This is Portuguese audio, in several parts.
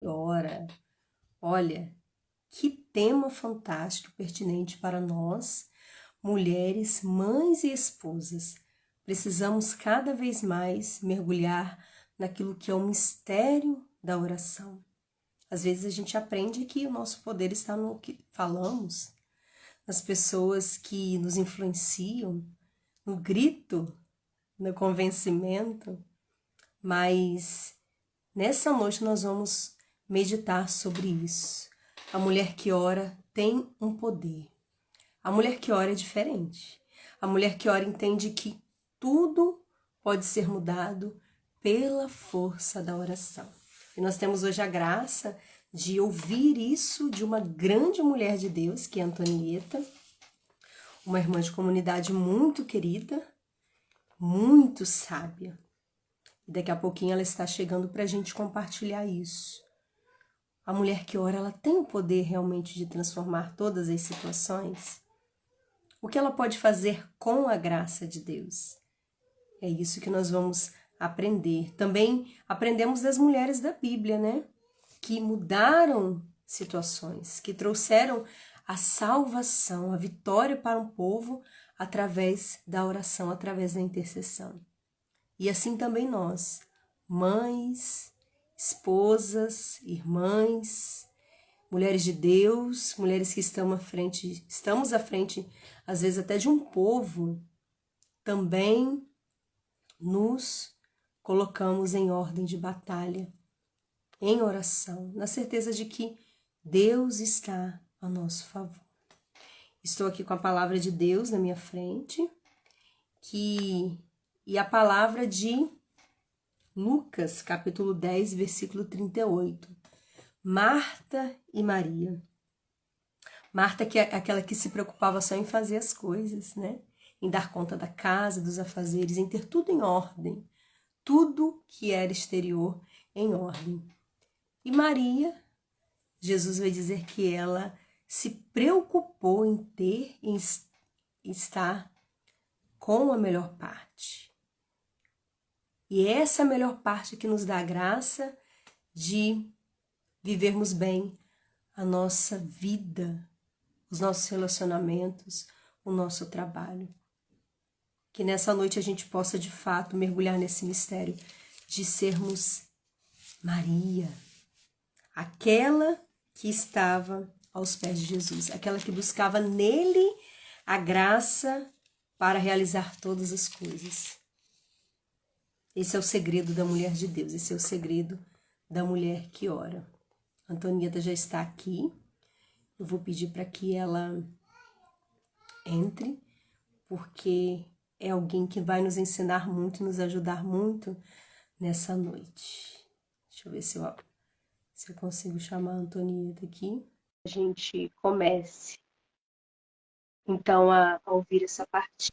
Ora, olha, que tema fantástico, pertinente para nós, mulheres, mães e esposas. Precisamos cada vez mais mergulhar naquilo que é o mistério da oração. Às vezes a gente aprende que o nosso poder está no que falamos, nas pessoas que nos influenciam, no grito, no convencimento, mas nessa noite nós vamos meditar sobre isso. A mulher que ora tem um poder. A mulher que ora é diferente. A mulher que ora entende que tudo pode ser mudado pela força da oração. E nós temos hoje a graça de ouvir isso de uma grande mulher de Deus, que é Antonieta, uma irmã de comunidade muito querida, muito sábia. E daqui a pouquinho ela está chegando para a gente compartilhar isso. A mulher que ora, ela tem o poder realmente de transformar todas as situações? O que ela pode fazer com a graça de Deus? É isso que nós vamos aprender. Também aprendemos das mulheres da Bíblia, né? Que mudaram situações, que trouxeram a salvação, a vitória para um povo através da oração, através da intercessão. E assim também nós, mães, esposas, irmãs, mulheres de Deus, mulheres que estamos à frente, às vezes até de um povo, também nos colocamos em ordem de batalha, em oração, na certeza de que Deus está a nosso favor. Estou aqui com a palavra de Deus na minha frente, e a palavra de Lucas, capítulo 10, versículo 38. Marta e Maria. Marta, que é aquela que se preocupava só em fazer as coisas, né? Em dar conta da casa, dos afazeres, em ter tudo em ordem. Tudo que era exterior em ordem. E Maria, Jesus vai dizer que ela se preocupou em ter, em estar com a melhor parte. E essa é a melhor parte que nos dá a graça de vivermos bem a nossa vida, os nossos relacionamentos, o nosso trabalho. Que nessa noite a gente possa de fato mergulhar nesse mistério de sermos Maria, aquela que estava aos pés de Jesus, aquela que buscava nele a graça para realizar todas as coisas. Esse é o segredo da mulher de Deus, esse é o segredo da mulher que ora. Antonieta já está aqui. Eu vou pedir para que ela entre, porque é alguém que vai nos ensinar muito, nos ajudar muito nessa noite. Deixa eu ver se eu consigo chamar a Antonieta aqui. A gente comece, então, a ouvir essa parte.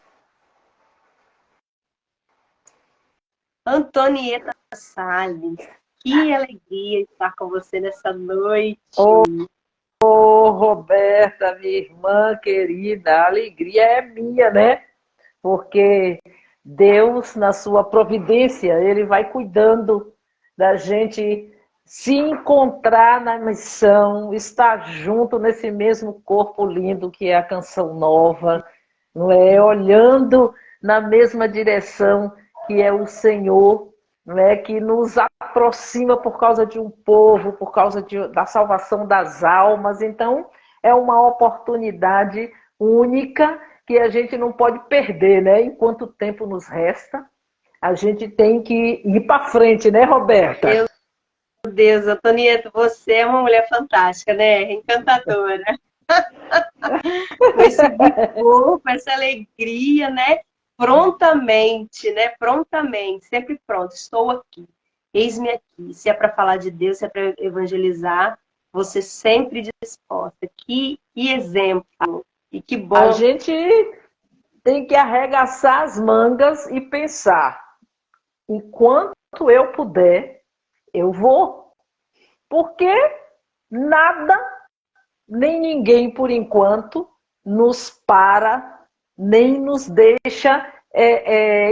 Antonieta Salles, que alegria estar com você nessa noite. Ô, Roberta, minha irmã querida, a alegria é minha, né? Porque Deus, na sua providência, Ele vai cuidando da gente se encontrar na missão, estar junto nesse mesmo corpo lindo que é a Canção Nova, não é? Olhando na mesma direção que é o Senhor, não é? Que nos aproxima por causa de um povo, por causa da salvação das almas. Então, é uma oportunidade única que a gente não pode perder, né? Enquanto o tempo nos resta, a gente tem que ir para frente, né, Roberta? Meu Deus, Antonieta, você é uma mulher fantástica, né? Encantadora. Com esse vigor, com essa alegria, né? Prontamente, né? Prontamente, sempre pronto. Estou aqui. Eis-me aqui. Se é para falar de Deus, se é para evangelizar, você sempre disposta. Que exemplo. E que A bom. gente tem que arregaçar as mangas e pensar: enquanto eu puder, eu vou. Porque nada, nem ninguém, por enquanto, nos para, nem nos deixa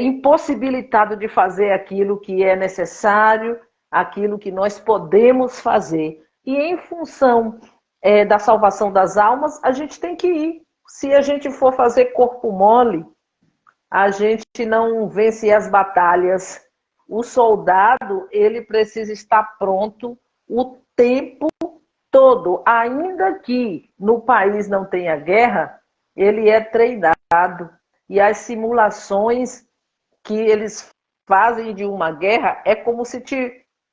impossibilitado de fazer aquilo que é necessário, aquilo que nós podemos fazer. E em função da salvação das almas, a gente tem que ir. Se a gente for fazer corpo mole, a gente não vence as batalhas. O soldado, ele precisa estar pronto o tempo todo. Ainda que no país não tenha guerra, ele é treinado. E as simulações que eles fazem de uma guerra é como se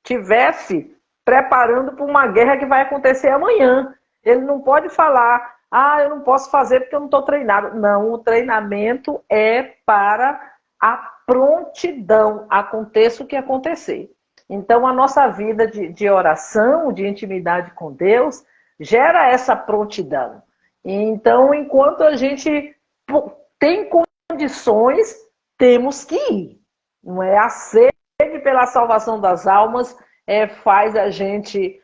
tivesse preparando para uma guerra que vai acontecer amanhã. Ele não pode falar, eu não posso fazer porque eu não estou treinado. Não, o treinamento é para a prontidão, aconteça o que acontecer. Então, a nossa vida de oração, de intimidade com Deus, gera essa prontidão. Então, enquanto a gente tem condições, temos que ir. Não é? A sede pela salvação das almas faz a gente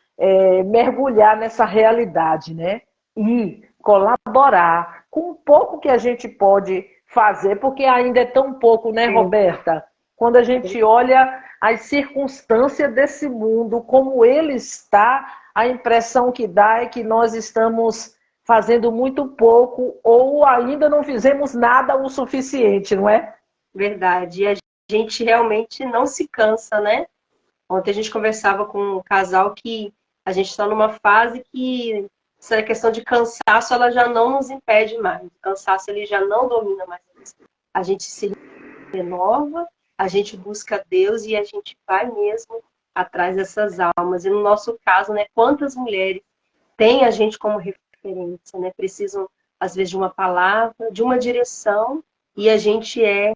mergulhar nessa realidade, né? E colaborar com o pouco que a gente pode fazer, porque ainda é tão pouco, né, Roberta? Quando a gente olha as circunstâncias desse mundo, como ele está, a impressão que dá é que nós estamos fazendo muito pouco ou ainda não fizemos nada o suficiente, não é? Verdade. E a gente realmente não se cansa, né? Ontem a gente conversava com um casal que a gente está numa fase que essa questão de cansaço, ela já não nos impede mais. O cansaço, ele já não domina mais. A gente se renova, a gente busca Deus e a gente vai mesmo atrás dessas almas. E no nosso caso, né, quantas mulheres têm a gente como referência, né? Precisam, às vezes, de uma palavra, de uma direção, e a gente é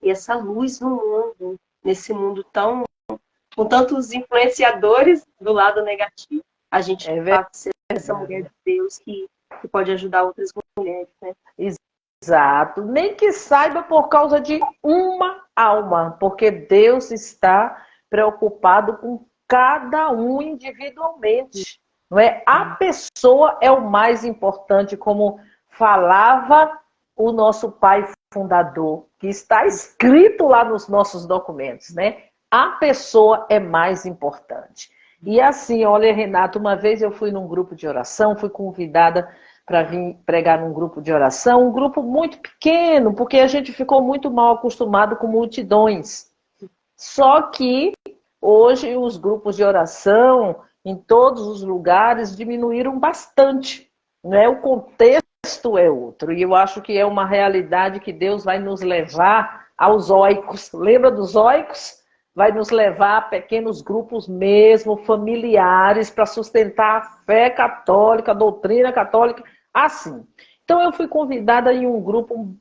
essa luz no mundo, nesse mundo tão com tantos influenciadores do lado negativo. A gente pode ser essa mulher de Deus que pode ajudar outras mulheres, né? Exato. Nem que saiba por causa de uma alma, porque Deus está preocupado com cada um individualmente. Não é? A pessoa é o mais importante, como falava o nosso pai fundador, que está escrito lá nos nossos documentos, né? A pessoa é mais importante. E assim, olha, Renato, uma vez eu fui num grupo de oração, fui convidada para vir pregar num grupo de oração, um grupo muito pequeno, porque a gente ficou muito mal acostumado com multidões. Só que hoje os grupos de oração em todos os lugares diminuíram bastante, né? O contexto é outro, e eu acho que é uma realidade que Deus vai nos levar aos oicos. Lembra dos oicos? Vai nos levar a pequenos grupos mesmo, familiares, para sustentar a fé católica, a doutrina católica, assim. Então eu fui convidada em um grupo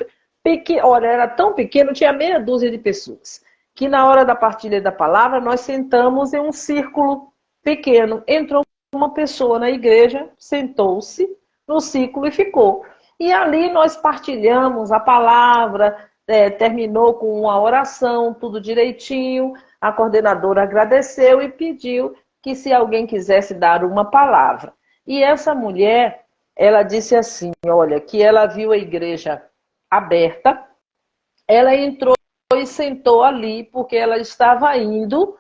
pequeno, olha, era tão pequeno, tinha meia dúzia de pessoas, que na hora da partilha da palavra, nós sentamos em um círculo pequeno. Entrou uma pessoa na igreja, sentou-se no círculo e ficou. E ali nós partilhamos a palavra, terminou com uma oração, tudo direitinho. A coordenadora agradeceu e pediu que se alguém quisesse dar uma palavra. E essa mulher, ela disse assim, olha, que ela viu a igreja aberta, ela entrou e sentou ali porque ela estava indo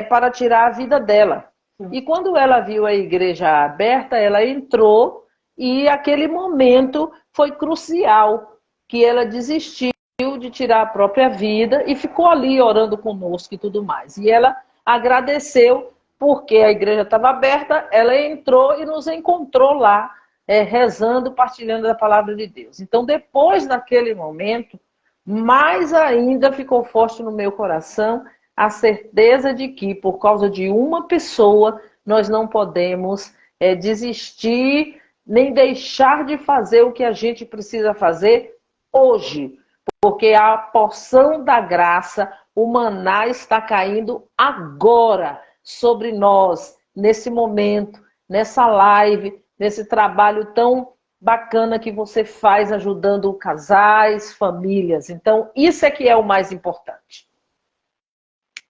para tirar a vida dela. E quando ela viu a igreja aberta, ela entrou e aquele momento foi crucial, que ela desistiu de tirar a própria vida e ficou ali orando conosco e tudo mais. E ela agradeceu porque a igreja estava aberta, ela entrou e nos encontrou lá, rezando, partilhando a palavra de Deus. Então, depois daquele momento, mais ainda ficou forte no meu coração a certeza de que, por causa de uma pessoa, nós não podemos desistir, nem deixar de fazer o que a gente precisa fazer hoje. Porque a porção da graça, o maná está caindo agora sobre nós, nesse momento, nessa live, nesse trabalho tão bacana que você faz ajudando casais, famílias. Então, isso é que é o mais importante.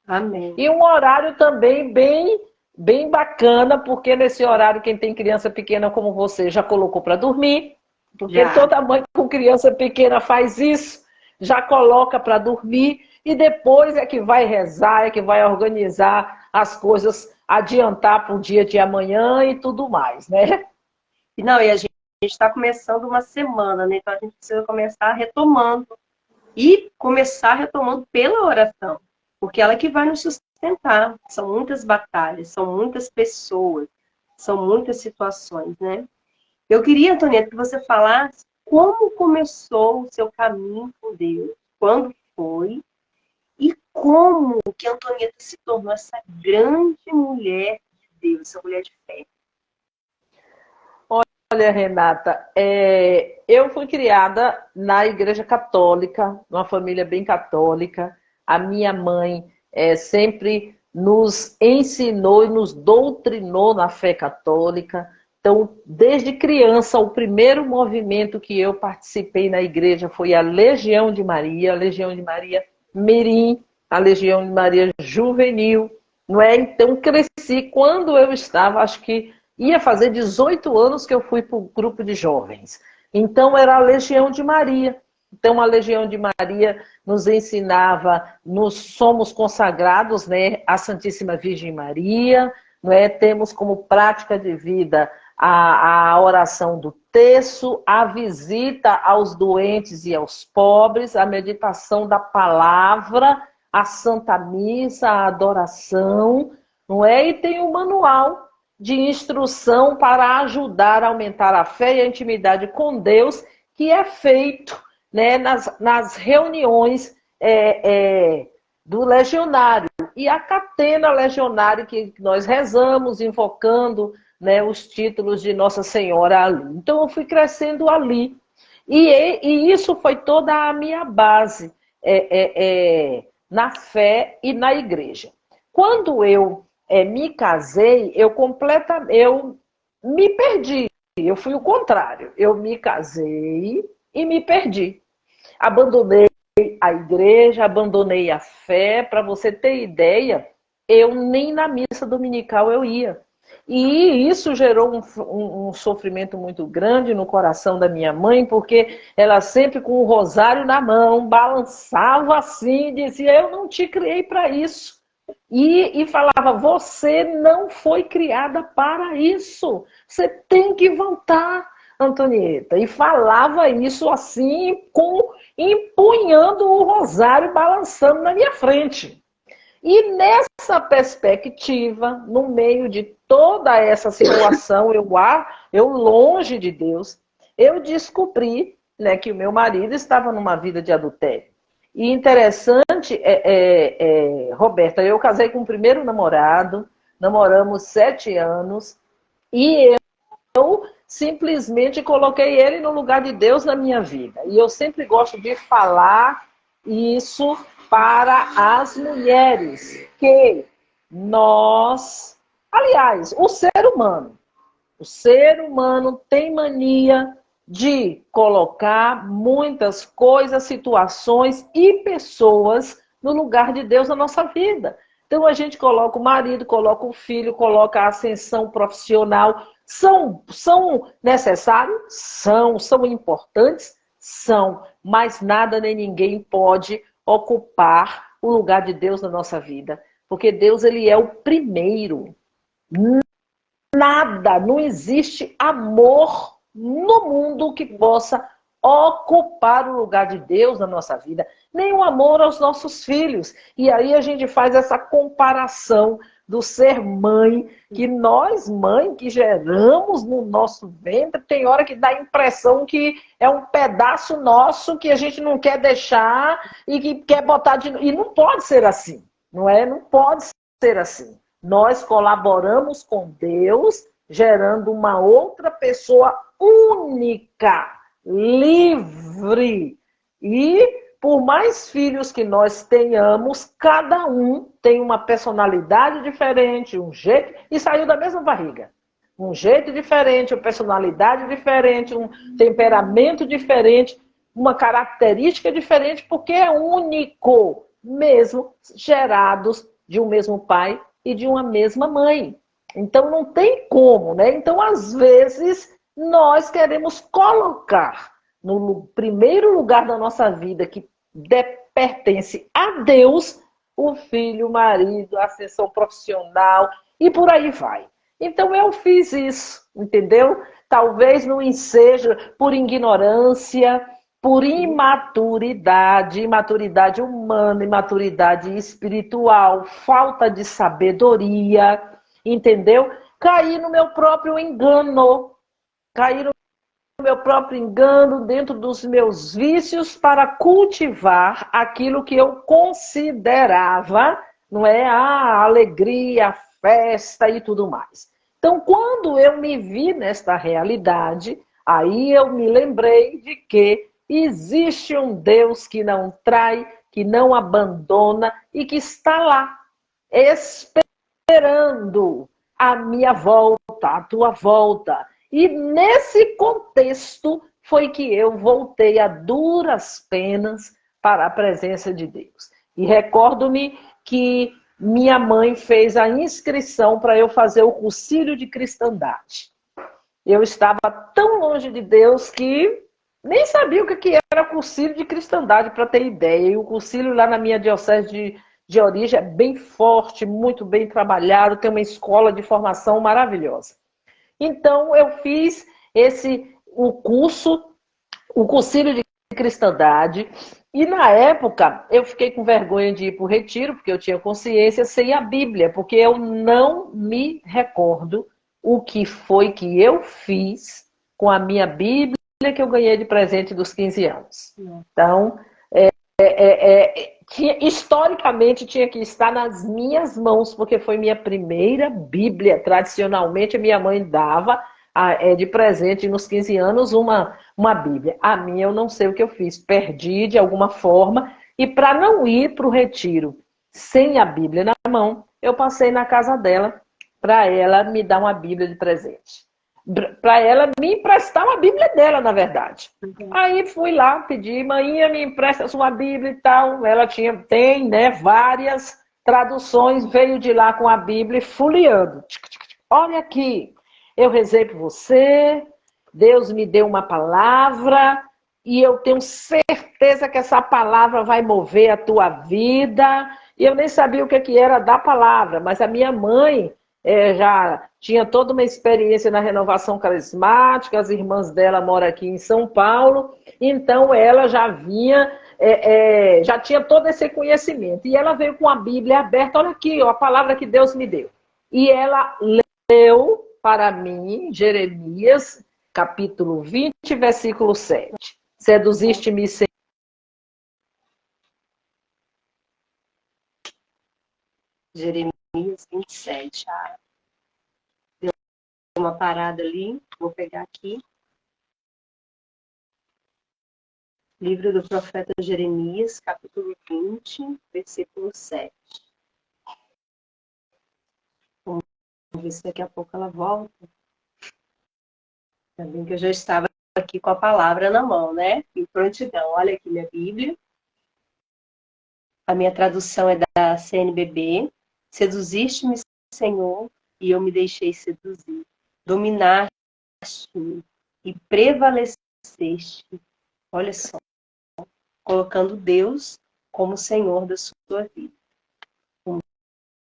Amém. E um horário também bem bacana, porque nesse horário quem tem criança pequena como você já colocou para dormir, porque toda mãe com criança pequena faz isso, já coloca para dormir e depois é que vai rezar, é que vai organizar as coisas adiantar para o dia de amanhã e tudo mais, né? Não, e a gente está começando uma semana, né? Então a gente precisa começar retomando. E começar retomando pela oração. Porque ela que vai nos sustentar. São muitas batalhas, são muitas pessoas, são muitas situações, né? Eu queria, Antonieta, que você falasse como começou o seu caminho com Deus, quando foi, e como que a Antonieta se tornou essa grande mulher de Deus, essa mulher de fé. Olha, Renata, eu fui criada na Igreja Católica, numa família bem católica. A minha mãe sempre nos ensinou e nos doutrinou na fé católica. Então, desde criança, o primeiro movimento que eu participei na igreja foi a Legião de Maria Mirim, a Legião de Maria Juvenil, não é? Então, cresci quando eu estava, acho que ia fazer 18 anos que eu fui para o grupo de jovens. Então, era a Legião de Maria. Então, a Legião de Maria nos ensinava, nós somos consagrados, né, à Santíssima Virgem Maria, não é? Temos como prática de vida a oração do terço, a visita aos doentes e aos pobres, a meditação da palavra, a Santa Missa, a adoração, não é? E tem o manual de instrução para ajudar a aumentar a fé e a intimidade com Deus, que é feito, né, nas reuniões do legionário. E a catena legionária que nós rezamos, invocando, né, os títulos de Nossa Senhora ali. Então eu fui crescendo ali. E isso foi toda a minha base na fé e na igreja. Quando eu me casei, eu me perdi. Eu fui o contrário. Eu me casei e me perdi. Abandonei a igreja, abandonei a fé. Para você ter ideia, eu nem na missa dominical eu ia. E isso gerou um sofrimento muito grande no coração da minha mãe, porque ela sempre com o rosário na mão, balançava assim, dizia, eu não te criei para isso. E falava, você não foi criada para isso. Você tem que voltar, Antonieta. E falava isso assim, empunhando o rosário, balançando na minha frente. E nessa perspectiva, no meio de toda essa situação, eu longe de Deus, eu descobri, né, que o meu marido estava numa vida de adultério. E interessante, Roberta, eu casei com o primeiro namorado, namoramos 7 anos, e eu simplesmente coloquei ele no lugar de Deus na minha vida. E eu sempre gosto de falar isso para as mulheres, que nós, aliás, o ser humano tem mania de colocar muitas coisas, situações e pessoas no lugar de Deus na nossa vida. Então a gente coloca o marido, coloca o filho, coloca a ascensão profissional. São necessários? São importantes? São, mas nada nem ninguém pode ocupar o lugar de Deus na nossa vida. Porque Deus, ele é o primeiro. Nada, não existe amor no mundo que possa ocupar o lugar de Deus na nossa vida. Nem o amor aos nossos filhos. E aí a gente faz essa comparação do ser mãe, que nós, mãe, que geramos no nosso ventre, tem hora que dá a impressão que é um pedaço nosso que a gente não quer deixar e que quer botar de... E não pode ser assim, não é? Não pode ser assim. Nós colaboramos com Deus, gerando uma outra pessoa única, livre. E por mais filhos que nós tenhamos, cada um tem uma personalidade diferente, um jeito, e saiu da mesma barriga. Um jeito diferente, uma personalidade diferente, um temperamento diferente, uma característica diferente, porque é único, mesmo gerados de um mesmo pai e de uma mesma mãe. Então não tem como, né? Então, às vezes, nós queremos colocar no primeiro lugar da nossa vida, que pertence a Deus, o filho, o marido, a ascensão profissional e por aí vai. Então eu fiz isso, entendeu? Talvez não seja por ignorância, por imaturidade, imaturidade humana, imaturidade espiritual, falta de sabedoria, entendeu? Caí no meu próprio engano, caí no meu próprio engano dentro dos meus vícios para cultivar aquilo que eu considerava, não é, a alegria, a festa e tudo mais. Então, quando eu me vi nesta realidade, aí eu me lembrei de que existe um Deus que não trai, que não abandona e que está lá, esperando a minha volta, a tua volta. E nesse contexto foi que eu voltei a duras penas para a presença de Deus. E recordo-me que minha mãe fez a inscrição para eu fazer o cursilho de cristandade. Eu estava tão longe de Deus que nem sabia o que era cursilho de cristandade, para ter ideia. E o cursilho lá na minha diocese de origem é bem forte, muito bem trabalhado, tem uma escola de formação maravilhosa. Então, eu fiz o cursilho de cristandade, e na época eu fiquei com vergonha de ir para o retiro, porque eu tinha consciência, sem a Bíblia, porque eu não me recordo o que foi que eu fiz com a minha Bíblia que eu ganhei de presente dos 15 anos. Então, historicamente tinha que estar nas minhas mãos, porque foi minha primeira Bíblia. Tradicionalmente, minha mãe dava de presente nos 15 anos uma Bíblia. A minha eu não sei o que eu fiz, perdi de alguma forma, e para não ir para o retiro sem a Bíblia na mão, eu passei na casa dela para ela me dar uma Bíblia de presente. Para ela me emprestar uma Bíblia dela, na verdade. Aí fui lá, pedi, mãinha, me empresta sua Bíblia e tal. Ela tem, né, várias traduções, veio de lá com a Bíblia folheando. Olha aqui, eu rezei por você, Deus me deu uma palavra e eu tenho certeza que essa palavra vai mover a tua vida. E eu nem sabia o que era da palavra, mas a minha mãe já tinha toda uma experiência na renovação carismática, as irmãs dela moram aqui em São Paulo, então ela já vinha, já tinha todo esse conhecimento. E ela veio com a Bíblia aberta, olha aqui, ó, a palavra que Deus me deu. E ela leu para mim Jeremias, capítulo 20, versículo 7. Seduziste-me, Senhor. Jeremias 27. Deu uma parada ali, vou pegar aqui. Livro do profeta Jeremias, capítulo 20, versículo 7. Vamos ver se daqui a pouco ela volta. Ainda bem que eu já estava aqui com a palavra na mão, né? Em prontidão. Olha aqui minha Bíblia. A minha tradução é da CNBB. Seduziste-me, Senhor, e eu me deixei seduzir. Dominaste-me e prevaleceste. Olha só. Colocando Deus como Senhor da sua vida. Vamos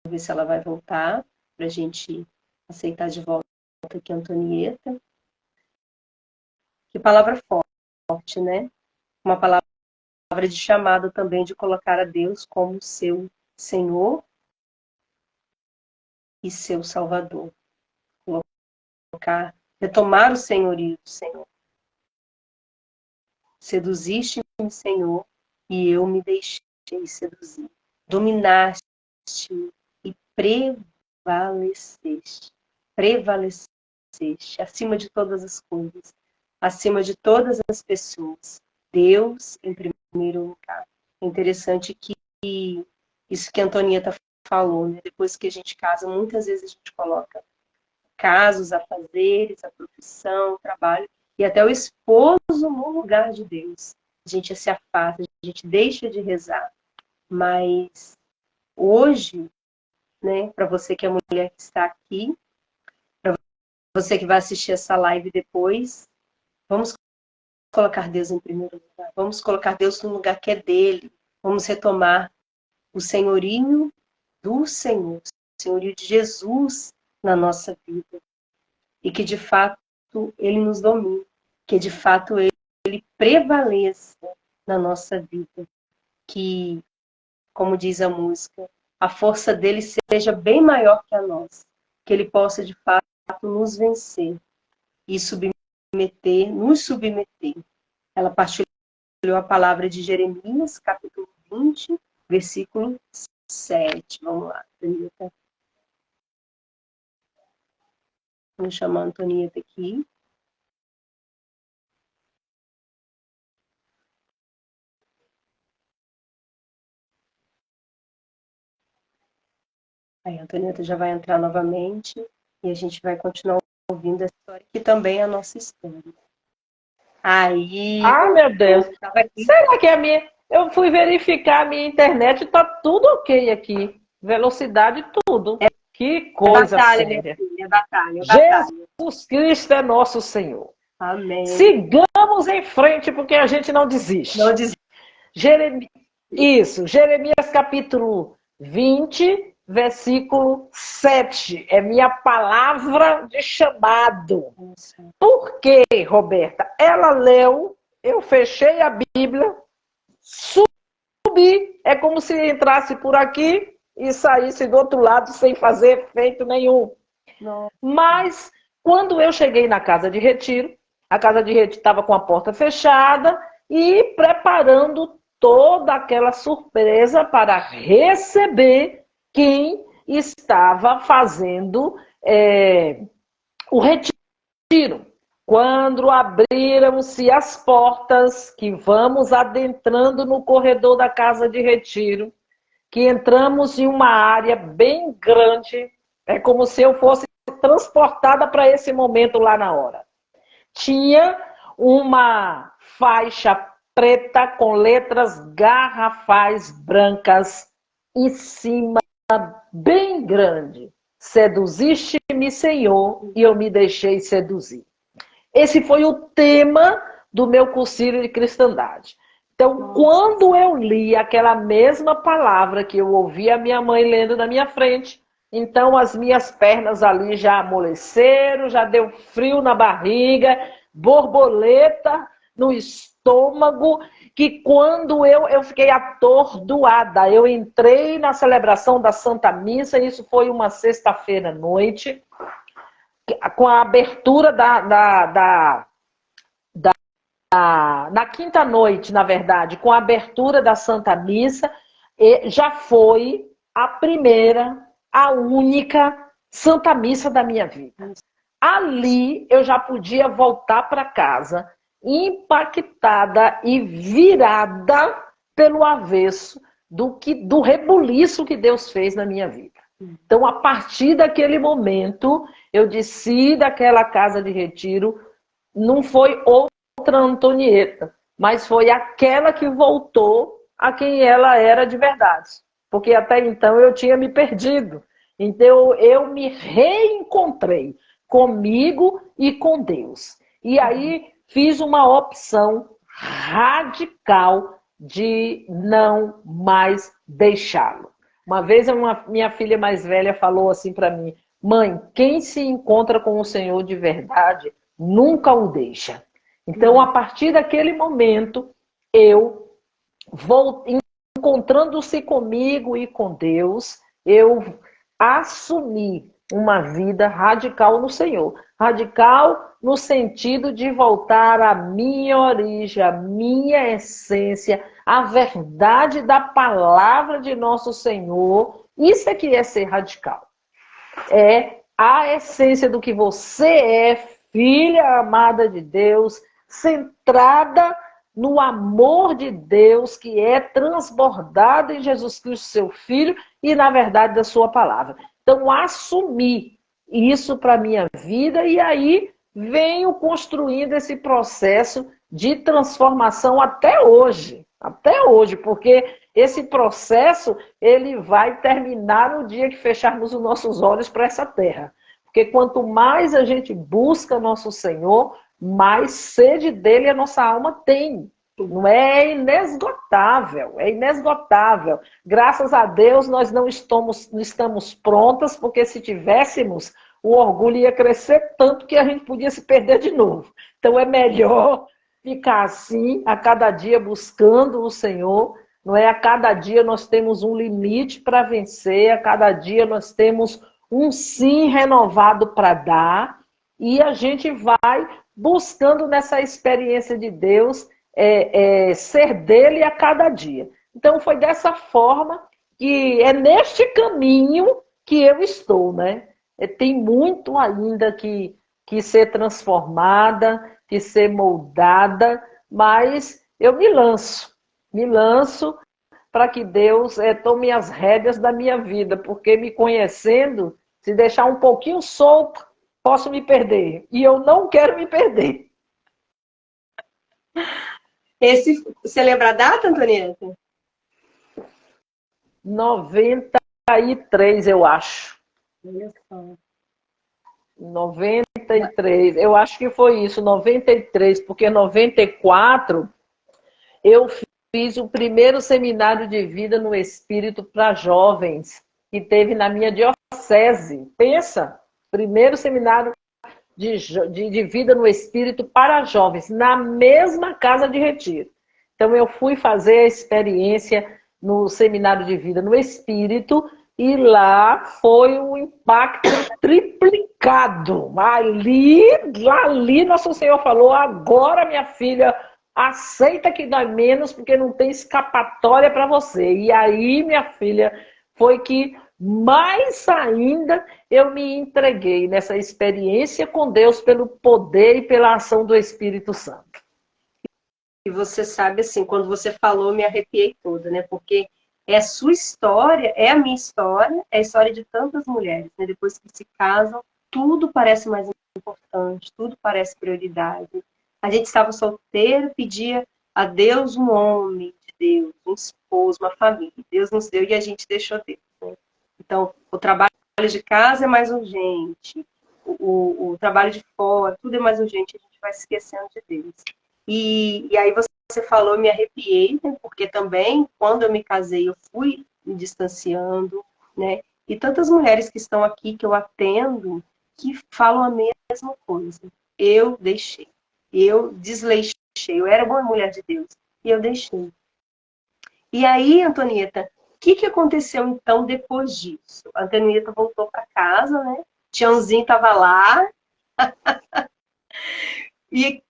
ver se ela vai voltar para a gente aceitar de volta aqui a Antonieta. Que palavra forte, né? Uma palavra de chamado também de colocar a Deus como seu Senhor e seu Salvador. Retomar o senhorio do Senhor. Seduziste-me, Senhor, e eu me deixei seduzir. Dominaste-me e prevaleceste. Prevaleceste acima de todas as coisas, acima de todas as pessoas. Deus em primeiro lugar. É interessante que isso que a Antonieta falou, né? Depois que a gente casa, muitas vezes a gente coloca casos, afazeres, a profissão, o trabalho, e até o esposo no lugar de Deus. A gente se afasta, a gente deixa de rezar. Mas hoje, né, para você que é mulher que está aqui, para você que vai assistir essa live depois, vamos colocar Deus em primeiro lugar. Vamos colocar Deus no lugar que é dele. Vamos retomar o senhorio do Senhor, o senhorio de Jesus na nossa vida. E que de fato Ele nos domine, que de fato Ele prevaleça na nossa vida. Que, como diz a música, a força dele seja bem maior que a nossa. Que Ele possa de fato nos vencer e nos submeter. Ela partilhou a palavra de Jeremias, capítulo 20, versículo 7. Vamos lá, Antonieta. Vamos chamar a Antonieta aqui. Aí a Antonieta já vai entrar novamente e a gente vai continuar ouvindo a história, que também é a nossa história. Aí. Ah, meu Deus. Será que a minha. Eu fui verificar a minha internet, tá tudo ok aqui. Velocidade, tudo. Que coisa batalha, séria. minha filha, é batalha, é batalha. Jesus Cristo é nosso Senhor. Amém. Sigamos em frente, porque a gente não desiste. Não desiste. Jeremias capítulo 20, versículo 7. É minha palavra de chamado. Por quê, Roberta? Ela leu, eu fechei a Bíblia, subi, é como se entrasse por aqui e saísse do outro lado sem fazer efeito nenhum. Não. Mas, quando eu cheguei na casa de retiro, a casa de retiro estava com a porta fechada e preparando toda aquela surpresa para receber quem estava fazendo o retiro. Quando abriram-se as portas, que vamos adentrando no corredor da casa de retiro, que entramos em uma área bem grande, é como se eu fosse transportada para esse momento lá na hora. Tinha uma faixa preta com letras garrafais brancas em cima, bem grande. Seduziste-me, Senhor, e eu me deixei seduzir. Esse foi o tema do meu cursilho de cristandade. Então, quando eu li aquela mesma palavra que eu ouvi a minha mãe lendo na minha frente, então as minhas pernas ali já amoleceram, já deu frio na barriga, borboleta no estômago, que quando eu fiquei atordoada, eu entrei na celebração da Santa Missa, isso foi uma sexta-feira à noite, com a abertura na quinta noite, na verdade, com a abertura da Santa Missa, já foi a primeira, a única Santa Missa da minha vida. Ali eu já podia voltar para casa impactada e virada pelo avesso do rebuliço que Deus fez na minha vida. Então, a partir daquele momento, eu desci daquela casa de retiro, não foi outra Antonieta, mas foi aquela que voltou a quem ela era de verdade. Porque até então eu tinha me perdido. Então, eu me reencontrei comigo e com Deus. E aí, fiz uma opção radical de não mais deixá-lo. Uma vez minha filha mais velha falou assim para mim: mãe, quem se encontra com o Senhor de verdade nunca o deixa. Então, a partir daquele momento, eu vou encontrando-se comigo e com Deus, eu assumi uma vida radical no Senhor. Radical no sentido de voltar à minha origem, à minha essência, à verdade da palavra de nosso Senhor. Isso é que é ser radical. É a essência do que você é, filha amada de Deus, centrada no amor de Deus que é transbordado em Jesus Cristo, seu Filho, e na verdade da sua palavra. Então, assumir isso para a minha vida e aí venho construindo esse processo de transformação até hoje, porque esse processo ele vai terminar no dia que fecharmos os nossos olhos para essa terra. Porque quanto mais a gente busca nosso Senhor, mais sede dele a nossa alma tem. Não é inesgotável, é inesgotável. Graças a Deus nós não estamos prontas, porque se tivéssemos, o orgulho ia crescer tanto que a gente podia se perder de novo. Então é melhor ficar assim, a cada dia buscando o Senhor. Não é? A cada dia nós temos um limite para vencer, a cada dia nós temos um sim renovado para dar, e a gente vai buscando nessa experiência de Deus ser dele a cada dia. Então foi dessa forma que é neste caminho que eu estou, né? Tem muito ainda que ser transformada, que ser moldada, mas eu me lanço para que Deus tome as rédeas da minha vida, porque me conhecendo, se deixar um pouquinho solto, posso me perder. E eu não quero me perder. Você lembra a data, Antonieta? 93, eu acho. Olha só. 93, eu acho que foi isso, 93, porque 94 eu fiz o primeiro seminário de vida no Espírito para jovens, que teve na minha diocese. Pensa, primeiro seminário de vida no Espírito para jovens, na mesma casa de retiro. Então eu fui fazer a experiência no seminário de vida no Espírito, e lá foi um impacto triplicado. Ali Nosso Senhor falou: agora, minha filha, aceita que dói menos, porque não tem escapatória para você. E aí, minha filha, foi que mais ainda eu me entreguei nessa experiência com Deus pelo poder e pela ação do Espírito Santo. E você sabe, assim, quando você falou, eu me arrepiei toda, né? Porque é a sua história, é a minha história, é a história de tantas mulheres, né? Depois que se casam, tudo parece mais importante, tudo parece prioridade. A gente estava solteiro, pedia a Deus um homem de Deus, um esposo, uma família. Deus nos deu e a gente deixou Deus, né? Então, o trabalho de casa é mais urgente, o trabalho de fora, tudo é mais urgente, a gente vai se esquecendo de Deus. E aí você falou, eu me arrepiei, né? Porque também, quando eu me casei, eu fui me distanciando, né? E tantas mulheres que estão aqui, que eu atendo, que falam a mesma coisa. Eu deixei, eu desleixei, eu era uma mulher de Deus, e eu deixei. E aí, Antonieta, o que aconteceu então depois disso? A Antonieta voltou para casa, né? Tiãozinho estava lá. E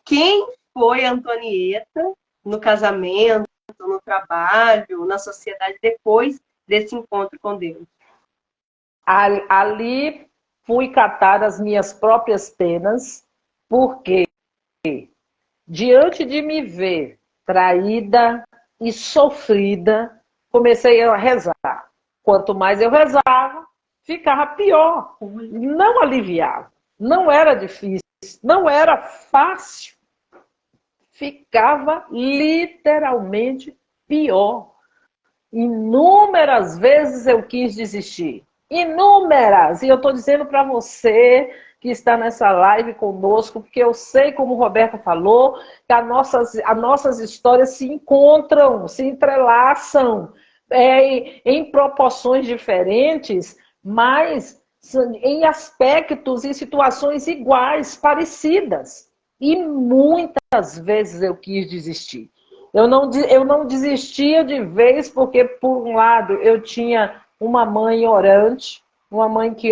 quem foi a Antonieta no casamento, no trabalho, na sociedade, depois desse encontro com Deus? Ali fui catar as minhas próprias penas, porque diante de me ver traída e sofrida, comecei a rezar. Quanto mais eu rezava, ficava pior. Não aliviava. Não era difícil. Não era fácil. Ficava literalmente pior. Inúmeras vezes eu quis desistir. Inúmeras! E eu estou dizendo para você que está nessa live conosco, porque eu sei, como Roberta falou, que as nossas histórias se encontram, se entrelaçam em proporções diferentes, mas em aspectos e situações iguais, parecidas. E muitas vezes eu quis desistir. Eu não desistia de vez, porque, por um lado, eu tinha uma mãe orante, uma mãe que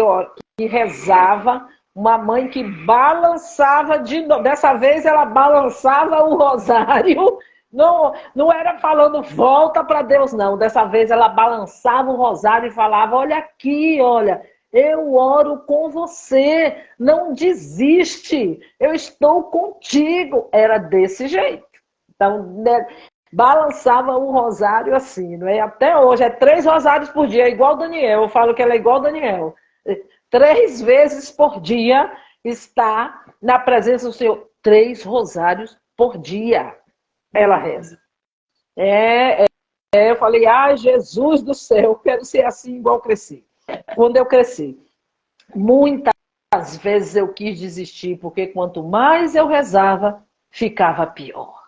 rezava, uma mãe que balançava, dessa vez ela balançava o rosário, não era falando volta para Deus, não. Dessa vez ela balançava o rosário e falava: olha aqui, olha, eu oro com você, não desiste, eu estou contigo. Era desse jeito. Então, né, balançava o rosário assim, não é? Até hoje, 3 rosários por dia, igual o Daniel. Eu falo que ela é igual o Daniel. 3 vezes por dia está na presença do Senhor. 3 rosários por dia ela reza. Eu falei: ai, Jesus do céu, eu quero ser assim igual eu cresci. Quando eu cresci, muitas vezes eu quis desistir, porque quanto mais eu rezava, ficava pior.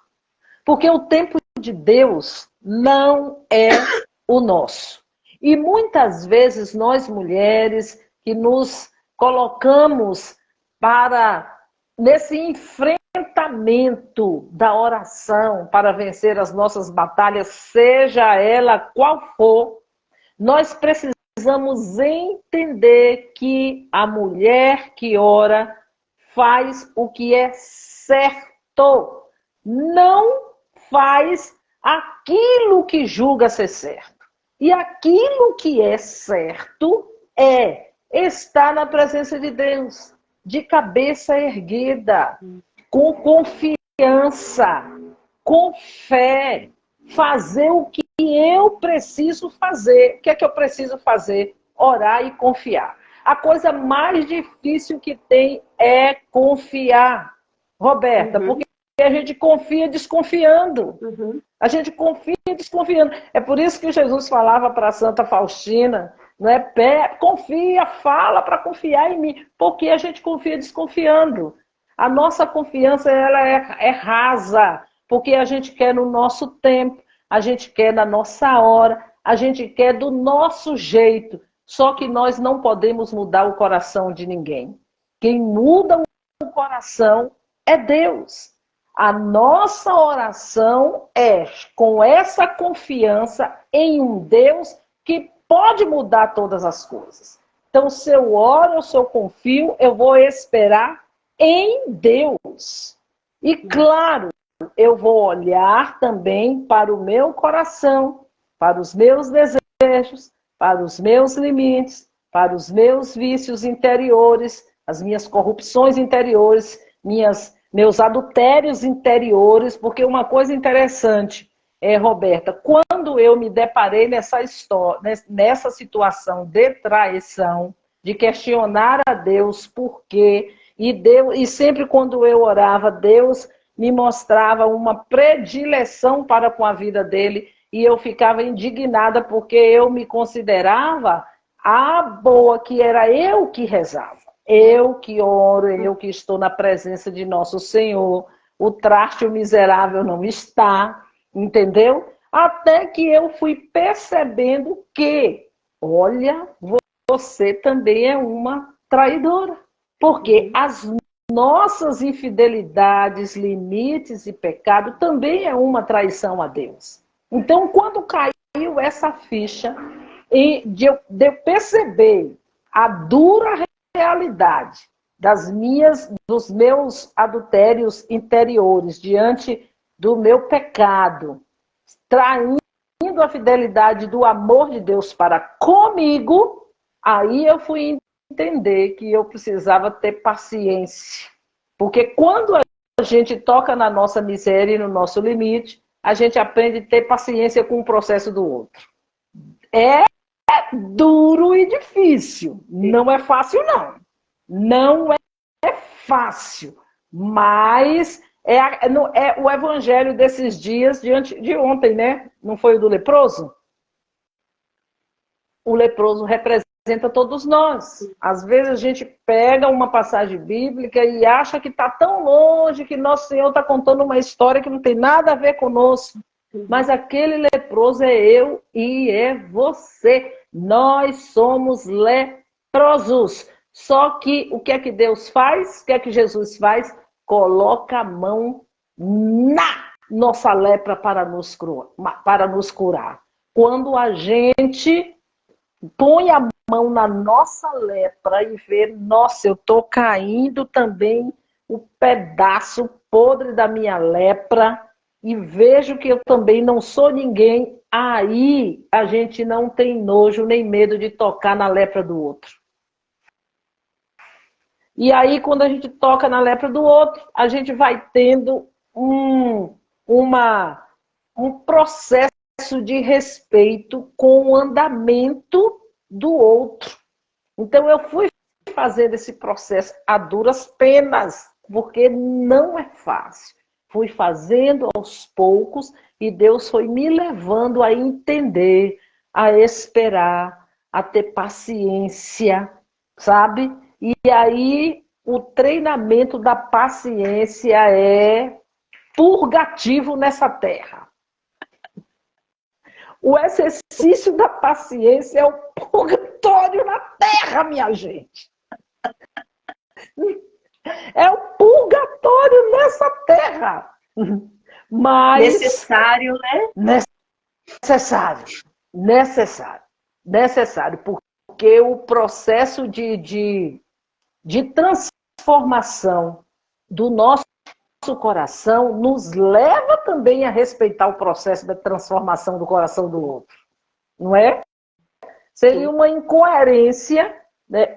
Porque o tempo de Deus não é o nosso. E muitas vezes nós mulheres que nos colocamos para nesse enfrentamento da oração para vencer as nossas batalhas, seja ela qual for, nós precisamos entender que a mulher que ora faz o que é certo, não faz aquilo que julga ser certo. E aquilo que é certo é estar na presença de Deus, de cabeça erguida, com confiança, com fé, fazer o que eu preciso fazer. O que é que eu preciso fazer? Orar e confiar. A coisa mais difícil que tem é confiar, Roberta, porque a gente confia desconfiando. A gente confia desconfiando. É por isso que Jesus falava para Santa Faustina, não é? Confia, fala para confiar em mim, porque a gente confia desconfiando. A nossa confiança ela é rasa, porque a gente quer no nosso tempo, a gente quer na nossa hora, a gente quer do nosso jeito. Só que nós não podemos mudar o coração de ninguém. Quem muda o coração é Deus. A nossa oração é com essa confiança em um Deus que pode mudar todas as coisas. Então, se eu oro, se eu confio, eu vou esperar em Deus. E claro, eu vou olhar também para o meu coração, para os meus desejos, para os meus limites, para os meus vícios interiores, as minhas corrupções interiores, meus adultérios interiores, porque uma coisa interessante, Roberta, quando eu me deparei nessa história, nessa situação de traição, de questionar a Deus por quê, e sempre quando eu orava, Deus me mostrava uma predileção para com a vida dele, e eu ficava indignada porque eu me considerava a boa, que era eu que rezava. Eu que oro, eu que estou na presença de nosso Senhor. O traste miserável não está, entendeu? Até que eu fui percebendo que, olha, você também é uma traidora. Porque as nossas infidelidades, limites e pecado também é uma traição a Deus. Então, quando caiu essa ficha, de eu perceber a dura realidade dos meus adultérios interiores diante do meu pecado, traindo a fidelidade do amor de Deus para comigo, aí eu fui entender que eu precisava ter paciência. Porque quando a gente toca na nossa miséria e no nosso limite, a gente aprende a ter paciência com o processo do outro. É duro e difícil. Não é fácil, não. Não é fácil. Mas é o evangelho desses dias, de ontem, né? Não foi o do leproso? O leproso representa todos nós. Às vezes a gente pega uma passagem bíblica e acha que está tão longe, que Nosso Senhor está contando uma história que não tem nada a ver conosco. Mas aquele leproso é eu e é você. Nós somos leprosos. Só que o que é que Deus faz? O que é que Jesus faz? Coloca a mão na nossa lepra para nos curar. Quando a gente põe a mão na nossa lepra e vê, nossa, eu estou caindo também o pedaço podre da minha lepra, e vejo que eu também não sou ninguém, aí a gente não tem nojo nem medo de tocar na lepra do outro. E aí, quando a gente toca na lepra do outro, a gente vai tendo um processo de respeito com o andamento do outro. Então, eu fui fazendo esse processo a duras penas, porque não é fácil. Fui fazendo aos poucos e Deus foi me levando a entender, a esperar, a ter paciência, sabe? E aí o treinamento da paciência é purgativo nessa terra. O exercício da paciência é o purgatório na terra, minha gente. É o purgatório nessa terra. Mas necessário, né? Necessário. Porque o processo de transformação do nosso coração nos leva também a respeitar o processo da transformação do coração do outro. Não é? Seria uma incoerência, né,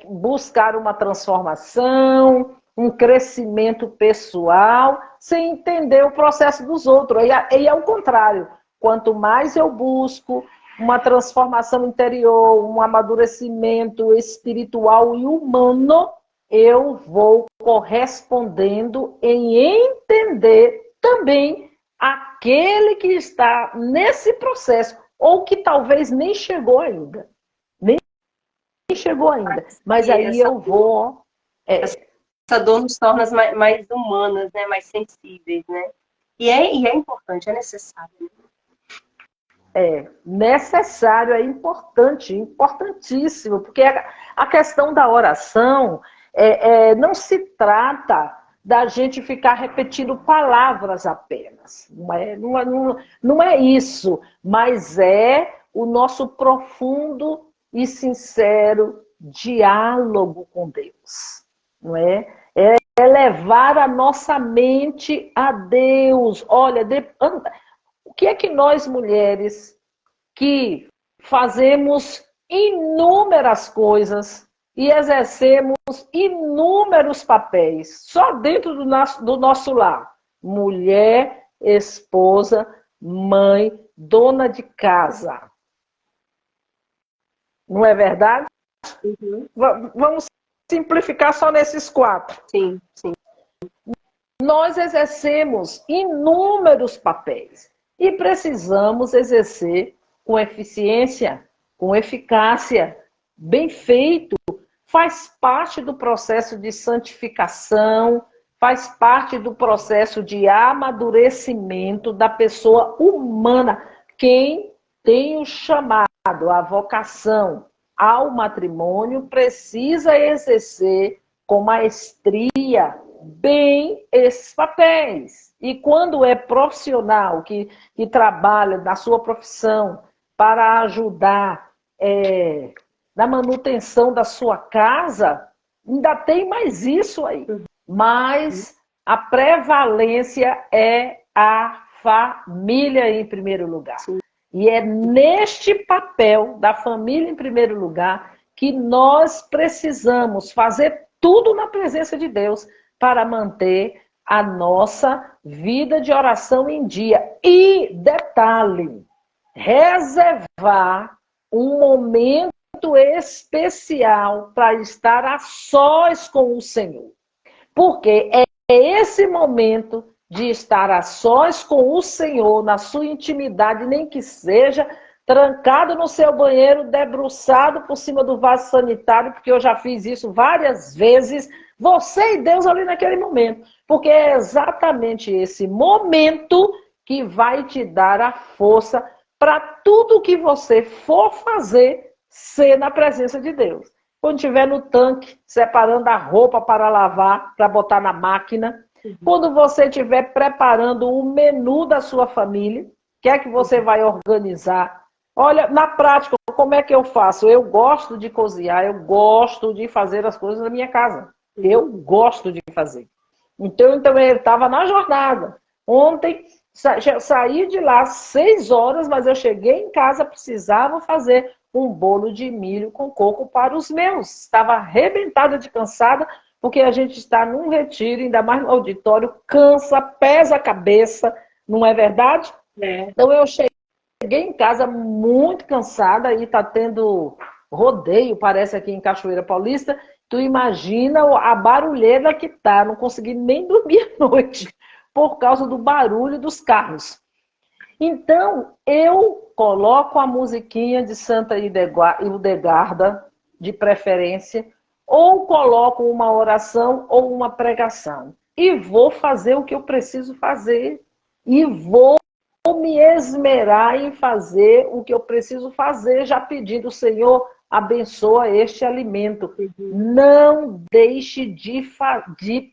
buscar uma transformação, um crescimento pessoal, sem entender o processo dos outros. E é o contrário. Quanto mais eu busco uma transformação interior, um amadurecimento espiritual e humano, eu vou correspondendo em entender também aquele que está nesse processo, ou que talvez nem chegou ainda. Mas aí eu vou... Essa dor nos torna mais humanas, né? Mais sensíveis, né? E é importante, é necessário. É necessário, é importante, importantíssimo, porque a questão da oração não se trata da gente ficar repetindo palavras apenas. Não é isso, mas é o nosso profundo e sincero diálogo com Deus. Não é? É levar a nossa mente a Deus. Olha, o que é que nós mulheres que fazemos inúmeras coisas e exercemos inúmeros papéis, só dentro do nosso lar? Mulher, esposa, mãe, dona de casa. Não é verdade? Uhum. Vamos simplificar só nesses 4. Sim. Nós exercemos inúmeros papéis e precisamos exercer com eficiência, com eficácia, bem feito. Faz parte do processo de santificação, faz parte do processo de amadurecimento da pessoa humana. Quem tem o chamado, a vocação ao matrimônio, precisa exercer com maestria bem esses papéis. E quando é profissional que trabalha na sua profissão para ajudar na manutenção da sua casa, ainda tem mais isso aí. Mas a prevalência é a família em primeiro lugar. E é neste papel da família em primeiro lugar que nós precisamos fazer tudo na presença de Deus para manter a nossa vida de oração em dia. E, detalhe, reservar um momento especial para estar a sós com o Senhor. Porque é esse momento de estar a sós com o Senhor, na sua intimidade, nem que seja trancado no seu banheiro, debruçado por cima do vaso sanitário, porque eu já fiz isso várias vezes, você e Deus ali naquele momento. Porque é exatamente esse momento que vai te dar a força para tudo que você for fazer ser na presença de Deus. Quando estiver no tanque, separando a roupa para lavar, para botar na máquina. Quando você estiver preparando o menu da sua família, o que é que você vai organizar? Olha, na prática, como é que eu faço? Eu gosto de cozinhar, eu gosto de fazer as coisas na minha casa. Eu gosto de fazer. Então ele estava na jornada. Ontem, saí de lá às 6 horas, mas eu cheguei em casa, precisava fazer um bolo de milho com coco para os meus. Estava arrebentada de cansada, porque a gente está num retiro, ainda mais no auditório, cansa, pesa a cabeça, não é verdade? É. Então eu cheguei em casa muito cansada e está tendo rodeio, parece aqui em Cachoeira Paulista. Tu imagina a barulheira que tá, não consegui nem dormir à noite por causa do barulho dos carros. Então, eu coloco a musiquinha de Santa Hildegarda, de preferência, ou coloco uma oração ou uma pregação. e vou fazer o que eu preciso fazer. E vou me esmerar em fazer o que eu preciso fazer, já pedindo, Senhor, abençoa este alimento. Não deixe de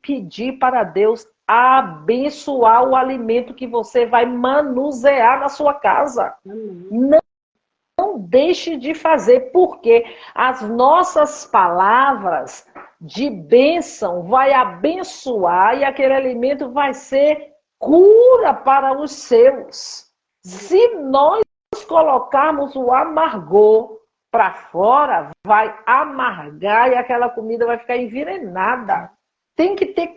pedir para Deus abençoar o alimento que você vai manusear na sua casa. Não deixe de fazer, porque as nossas palavras de bênção vai abençoar e aquele alimento vai ser cura para os seus. Se nós colocarmos o amargor para fora, vai amargar e aquela comida vai ficar envenenada. Tem que ter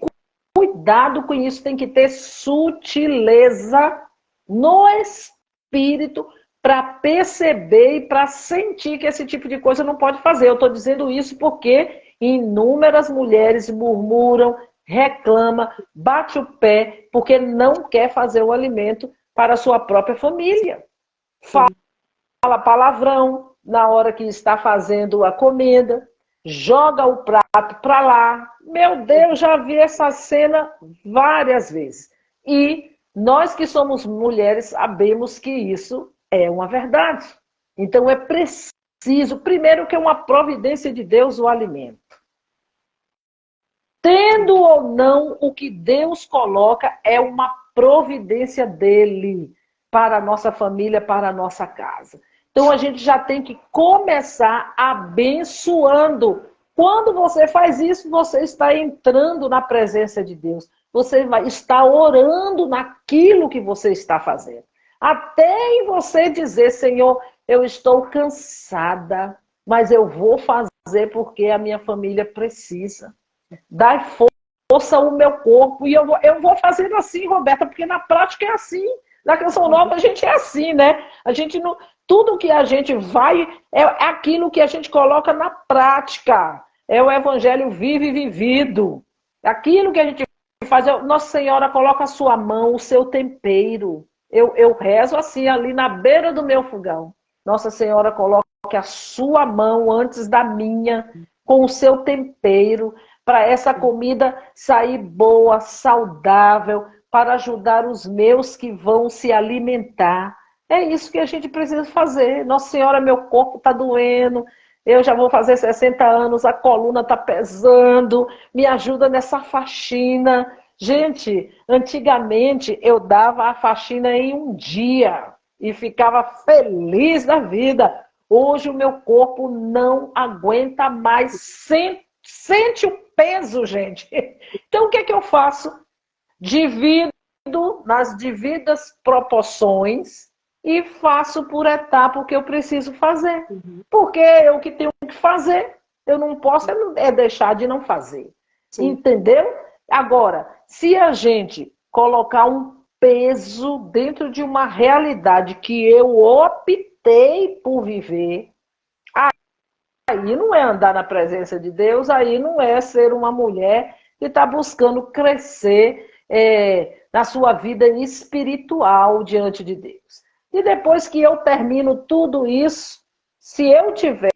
cuidado com isso, tem que ter sutileza no espírito para perceber e para sentir que esse tipo de coisa não pode fazer. Eu estou dizendo isso porque inúmeras mulheres murmuram, reclamam, bate o pé, porque não quer fazer o alimento para a sua própria família. Fala palavrão na hora que está fazendo a comida, joga o prato para lá. Meu Deus, já vi essa cena várias vezes. E nós que somos mulheres sabemos que isso é uma verdade. Então é preciso, primeiro, que é uma providência de Deus o alimento. Tendo ou não, o que Deus coloca é uma providência dele para a nossa família, para a nossa casa. Então a gente já tem que começar abençoando. Quando você faz isso, você está entrando na presença de Deus. Você vai estar orando naquilo que você está fazendo. Até em você dizer, Senhor, eu estou cansada, mas eu vou fazer porque a minha família precisa. Dai força ao meu corpo. E eu vou fazendo assim, Roberta, porque na prática é assim. Na Canção Nova a gente é assim, né? A gente não, tudo que a gente vai é aquilo que a gente coloca na prática. É o evangelho vivo e vivido. Aquilo que a gente faz, Nossa Senhora coloca a sua mão, o seu tempero. Eu rezo assim, ali na beira do meu fogão. Nossa Senhora coloca a sua mão antes da minha, com o seu tempero, para essa comida sair boa, saudável, para ajudar os meus que vão se alimentar. É isso que a gente precisa fazer. Nossa Senhora, meu corpo está doendo, eu já vou fazer 60 anos, a coluna está pesando, me ajuda nessa faxina. Gente, antigamente eu dava a faxina em um dia e ficava feliz da vida. Hoje o meu corpo não aguenta mais, sente o peso, gente. Então o que é que eu faço? Divido nas devidas proporções e faço por etapa o que eu preciso fazer. Porque é o que tenho que fazer. Eu não posso deixar de não fazer. Sim. Entendeu? Agora, se a gente colocar um peso dentro de uma realidade que eu optei por viver, aí não é andar na presença de Deus, aí não é ser uma mulher que está buscando crescer na sua vida espiritual diante de Deus. E depois que eu termino tudo isso, se eu tiver,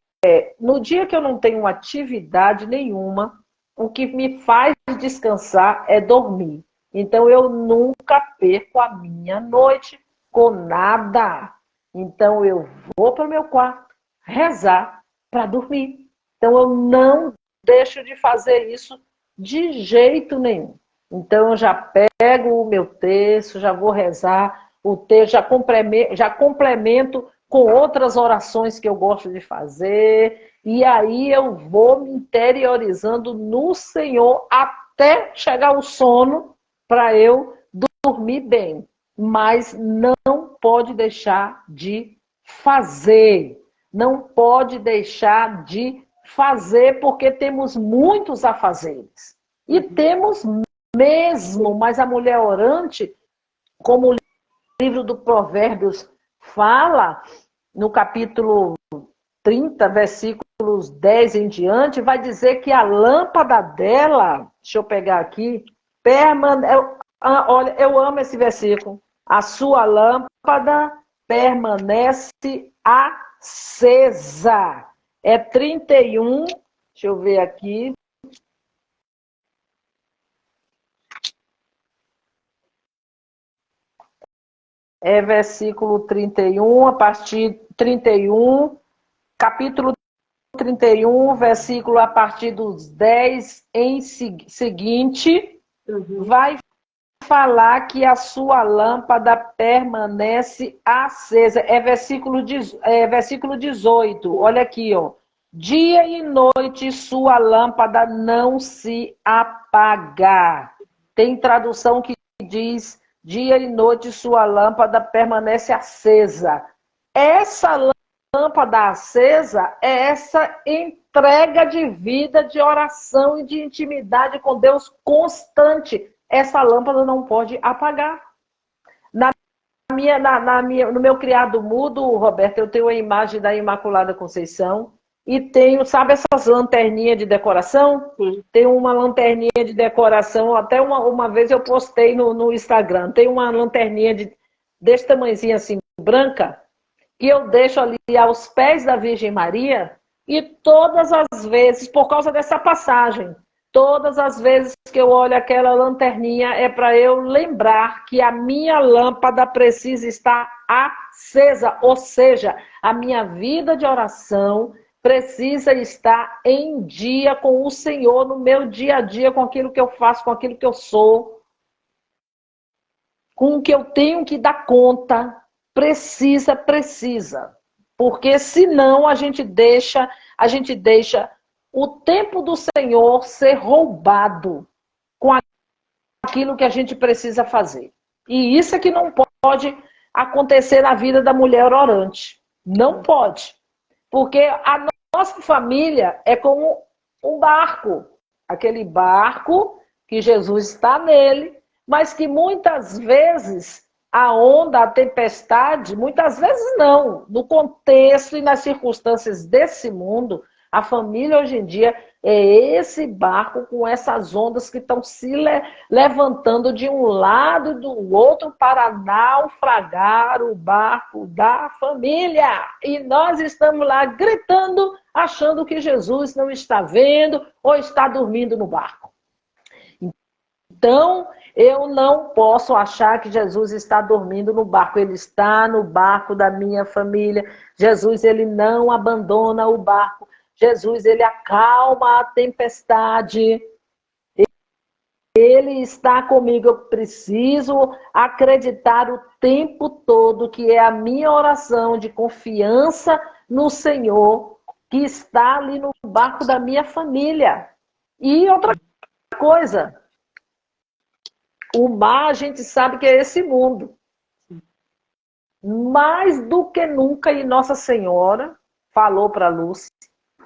no dia que eu não tenho atividade nenhuma, o que me faz descansar é dormir. Então eu nunca perco a minha noite com nada. Então eu vou para o meu quarto rezar para dormir. Então eu não deixo de fazer isso de jeito nenhum. Então eu já pego o meu texto, já vou rezar o texto, já complemento com outras orações que eu gosto de fazer, e aí eu vou me interiorizando no Senhor até chegar o sono para eu dormir bem. Mas não pode deixar de fazer. Não pode deixar de fazer, porque temos muitos afazeres. E temos mesmo, mas a mulher orante, como o livro do Provérbios fala, no capítulo 30, versículos 10 em diante, vai dizer que a lâmpada dela, deixa eu pegar aqui, olha, eu amo esse versículo. A sua lâmpada permanece acesa. É 31, deixa eu ver aqui. É versículo 31, a partir 31, capítulo 31, versículo a partir dos 10 em seguinte, vai falar que a sua lâmpada permanece acesa. É versículo 18. Olha aqui, ó. Dia e noite sua lâmpada não se apaga. Tem tradução que diz: dia e noite sua lâmpada permanece acesa. Essa lâmpada acesa é essa entrega de vida, de oração e de intimidade com Deus constante. Essa lâmpada não pode apagar. No meu criado mudo, Roberto, eu tenho a imagem da Imaculada Conceição e tenho, sabe essas lanterninhas de decoração? Sim. Tem uma lanterninha de decoração, até uma vez eu postei no Instagram, tem uma lanterninha desse tamanhozinho assim, branca, que eu deixo ali aos pés da Virgem Maria, e todas as vezes, por causa dessa passagem, todas as vezes que eu olho aquela lanterninha é para eu lembrar que a minha lâmpada precisa estar acesa, ou seja, a minha vida de oração precisa estar em dia com o Senhor, no meu dia a dia, com aquilo que eu faço, com aquilo que eu sou, com o que eu tenho que dar conta. Precisa. Porque senão a gente deixa o tempo do Senhor ser roubado com aquilo que a gente precisa fazer. E isso é que não pode acontecer na vida da mulher orante. Não pode. Porque a nossa família é como um barco. Aquele barco que Jesus está nele, mas que muitas vezes a onda, a tempestade, muitas vezes não. No contexto e nas circunstâncias desse mundo, a família hoje em dia é esse barco com essas ondas que estão se levantando de um lado e do outro para naufragar o barco da família. E nós estamos lá gritando, achando que Jesus não está vendo ou está dormindo no barco. Então, eu não posso achar que Jesus está dormindo no barco. Ele está no barco da minha família. Jesus, ele não abandona o barco. Jesus, ele acalma a tempestade. Ele está comigo. Eu preciso acreditar o tempo todo que é a minha oração de confiança no Senhor que está ali no barco da minha família. E outra coisa, o mar, a gente sabe que é esse mundo. Mais do que nunca, e Nossa Senhora falou para Lúcia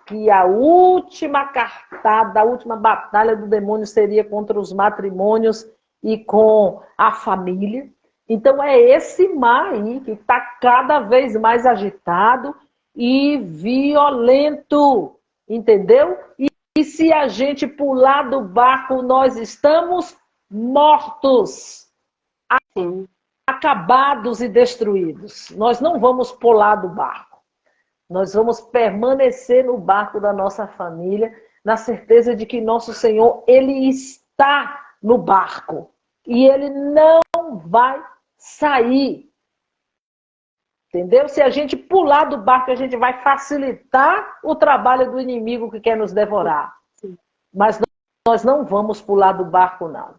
que a última cartada, a última batalha do demônio seria contra os matrimônios e com a família. Então é esse mar aí que está cada vez mais agitado e violento, entendeu? E se a gente pular do barco, nós estamos mortos, acabados e destruídos. Nós não vamos pular do barco. Nós vamos permanecer no barco da nossa família, na certeza de que nosso Senhor, ele está no barco. E ele não vai sair. Entendeu? Se a gente pular do barco, a gente vai facilitar o trabalho do inimigo que quer nos devorar. Mas nós não vamos pular do barco, não.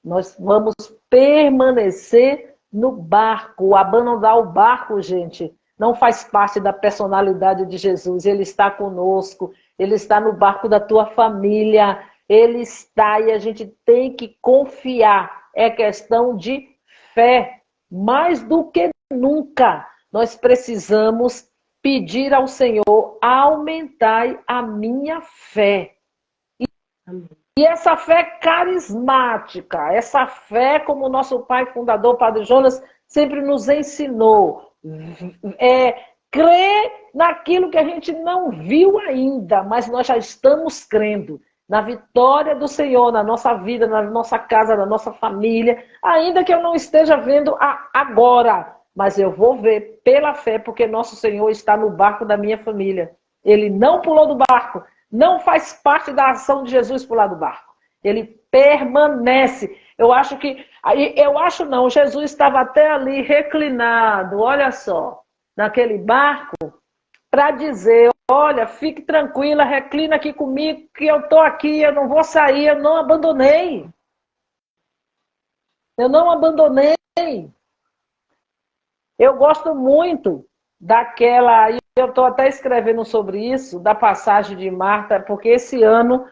Nós vamos permanecer no barco. Abandonar o barco, gente, não faz parte da personalidade de Jesus. Ele está conosco, ele está no barco da tua família, ele está e a gente tem que confiar. É questão de fé. Mais do que nunca, nós precisamos pedir ao Senhor: aumentai a minha fé. E essa fé carismática, essa fé como o nosso pai fundador, Padre Jonas, sempre nos ensinou. Crer naquilo que a gente não viu ainda, mas nós já estamos crendo na vitória do Senhor, na nossa vida, na nossa casa, na nossa família, ainda que eu não esteja vendo agora, mas eu vou ver pela fé, porque nosso Senhor está no barco da minha família. Ele não pulou do barco, não faz parte da ação de Jesus pular do barco. Ele permanece. Eu acho que, eu acho não, Jesus estava até ali reclinado, olha só, naquele barco, para dizer, olha, fique tranquila, reclina aqui comigo, que eu estou aqui, eu não vou sair, eu não abandonei. Eu não abandonei. Eu gosto muito daquela, e eu estou até escrevendo sobre isso, da passagem de Marta, porque esse ano,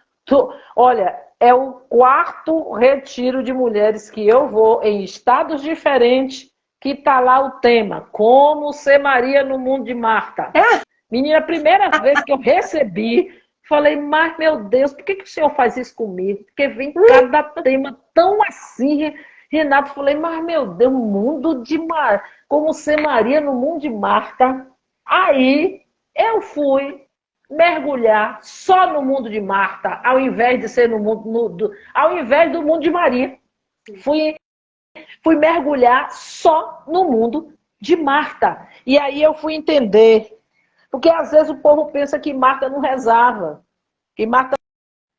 olha, é o quarto retiro de mulheres que eu vou em estados diferentes, que está lá o tema, como ser Maria no mundo de Marta. Menina, a primeira vez que eu recebi, falei, mas meu Deus, por que o senhor faz isso comigo? Porque vem cada tema tão assim. Renato, falei, mas meu Deus, mundo de Mar... como ser Maria no mundo de Marta. Aí eu fui mergulhar só no mundo de Marta, ao invés de ser no mundo, ao invés do mundo de Maria. Fui mergulhar só no mundo de Marta. E aí eu fui entender. Porque às vezes o povo pensa que Marta não rezava, que Marta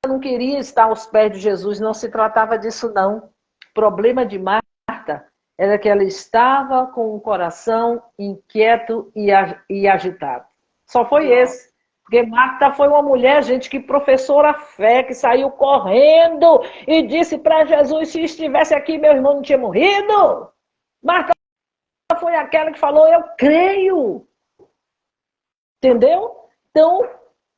não queria estar aos pés de Jesus, não se tratava disso não. O problema de Marta era que ela estava com o coração inquieto e agitado. Só foi esse. Porque Marta foi uma mulher, gente, que professou a fé, que saiu correndo e disse para Jesus, se estivesse aqui, meu irmão não tinha morrido. Marta foi aquela que falou, eu creio. Entendeu? Então,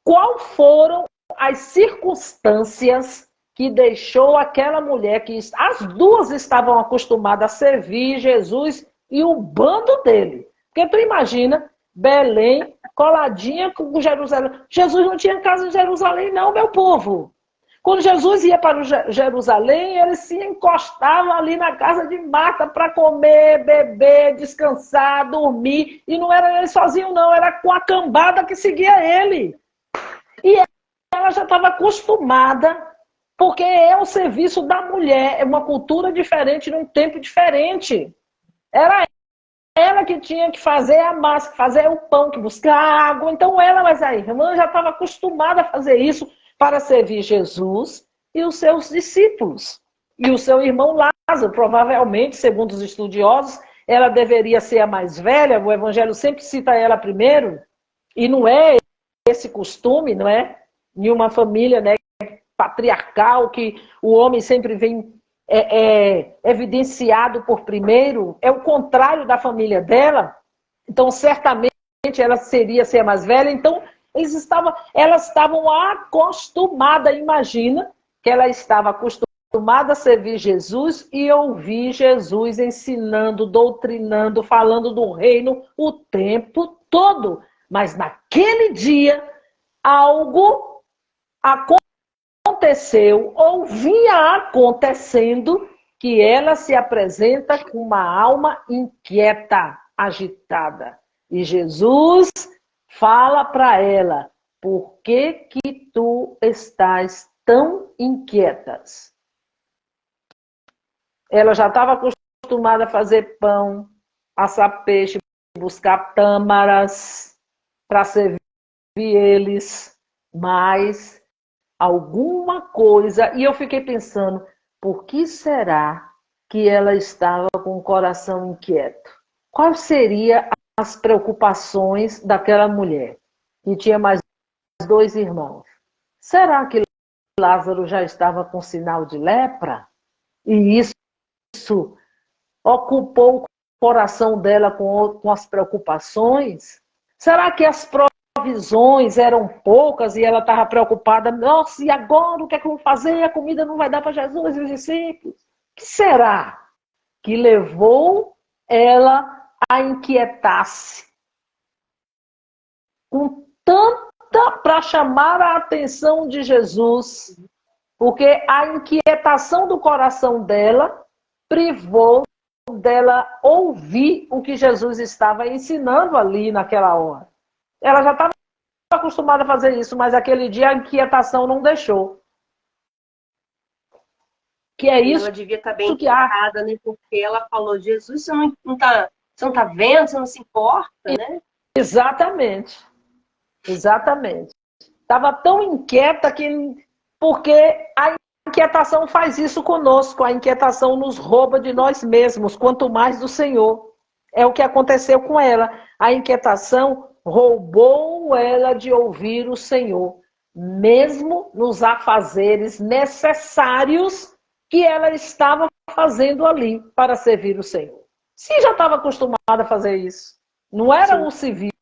qual foram as circunstâncias que deixou aquela mulher que as duas estavam acostumadas a servir Jesus e o bando dele? Porque tu imagina Belém coladinha com Jerusalém. Jesus não tinha casa em Jerusalém não, meu povo. Quando Jesus ia para Jerusalém, ele se encostava ali na casa de Marta para comer, beber, descansar, dormir. E não era ele sozinho, não, era com a cambada que seguia ele. E ela já estava acostumada, porque é o serviço da mulher, é uma cultura diferente, num tempo diferente. Era ela que tinha que fazer a massa, fazer o pão, que buscar água. Então ela, mas a irmã já estava acostumada a fazer isso para servir Jesus e os seus discípulos. E o seu irmão Lázaro, provavelmente, segundo os estudiosos, ela deveria ser a mais velha, o Evangelho sempre cita ela primeiro, e não é esse costume, não é? Em uma família, né, patriarcal, que o homem sempre vem evidenciado por primeiro, é o contrário da família dela. Então, certamente, ela seria ser a mais velha. Então, elas estavam acostumadas, imagina, que ela estava acostumada a servir Jesus e ouvir Jesus ensinando, doutrinando, falando do reino o tempo todo. Mas naquele dia, algo aconteceu, ou vinha acontecendo, que ela se apresenta com uma alma inquieta, agitada. E Jesus fala para ela, por que tu estás tão inquieta? Ela já estava acostumada a fazer pão, assar peixe, buscar tâmaras para servir eles, mas alguma coisa, e eu fiquei pensando, por que será que ela estava com o coração inquieto? Qual seria as preocupações daquela mulher, que tinha mais 2 irmãos? Será que Lázaro já estava com sinal de lepra? E isso ocupou o coração dela com as preocupações? Será que as provisões eram poucas e ela estava preocupada? Nossa, e agora o que é que eu vou fazer? A comida não vai dar para Jesus e os discípulos. O que será que levou ela a inquietar-se com tanta para chamar a atenção de Jesus? Porque a inquietação do coração dela privou dela ouvir o que Jesus estava ensinando ali naquela hora. Ela já estava acostumada a fazer isso, mas aquele dia a inquietação não deixou. Que é isso. Ela devia estar bem inquietada, né? Porque ela falou, Jesus, você não tá vendo, você não se importa, né? Exatamente. Exatamente. Estava tão inquieta porque a inquietação faz isso conosco, a inquietação nos rouba de nós mesmos, quanto mais do Senhor. É o que aconteceu com ela. A inquietação roubou ela de ouvir o Senhor, mesmo nos afazeres necessários que ela estava fazendo ali para servir o Senhor. Se já estava acostumada a fazer isso, não era um serviço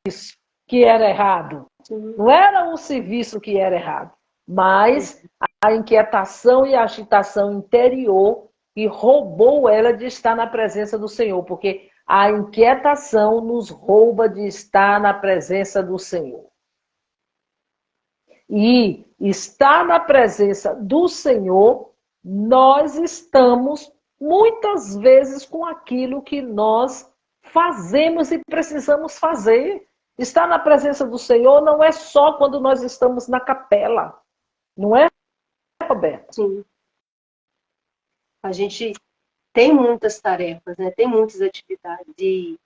que era errado, não era um serviço que era errado, mas a inquietação e a agitação interior que roubou ela de estar na presença do Senhor, porque a inquietação nos rouba de estar na presença do Senhor. E estar na presença do Senhor, nós estamos muitas vezes com aquilo que nós fazemos e precisamos fazer. Estar na presença do Senhor não é só quando nós estamos na capela. Não é, Roberto? Sim. A gente tem muitas tarefas, né? Tem muitas atividades. E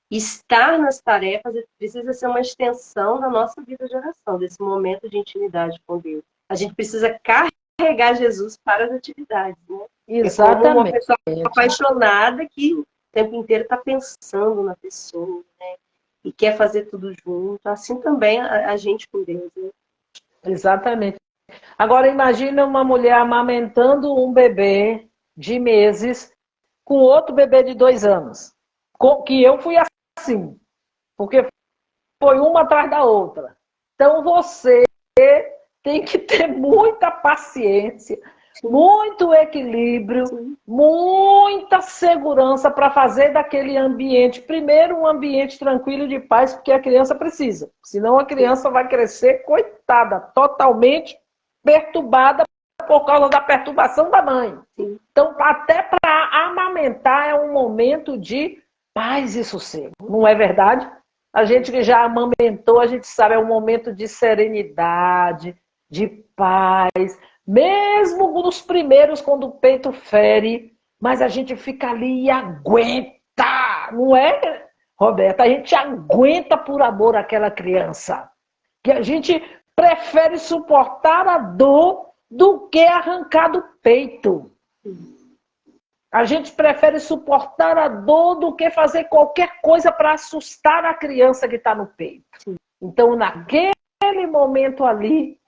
estar nas tarefas precisa ser uma extensão da nossa vida de oração, desse momento de intimidade com Deus. A gente precisa carregar Jesus para as atividades, né? Exatamente. É como uma pessoa apaixonada que o tempo inteiro está pensando na pessoa, né? E quer fazer tudo junto. Assim também a gente com Deus, né? Exatamente. Agora imagina uma mulher amamentando um bebê de meses com outro bebê de 2 anos. Que eu fui assim, porque foi uma atrás da outra. Então você tem que ter muita paciência, muito equilíbrio, muita segurança para fazer daquele ambiente, primeiro um ambiente tranquilo de paz, porque a criança precisa. Senão a criança vai crescer, coitada, totalmente perturbada por causa da perturbação da mãe. Então, até para amamentar é um momento de paz e sossego, não é verdade? A gente que já amamentou, a gente sabe, é um momento de serenidade, de paz, mesmo nos primeiros, quando o peito fere, mas a gente fica ali e aguenta, não é, Roberta? A gente aguenta por amor àquela criança, que a gente prefere suportar a dor do que arrancar do peito. A gente prefere suportar a dor do que fazer qualquer coisa para assustar a criança que está no peito. Então, naquele momento ali,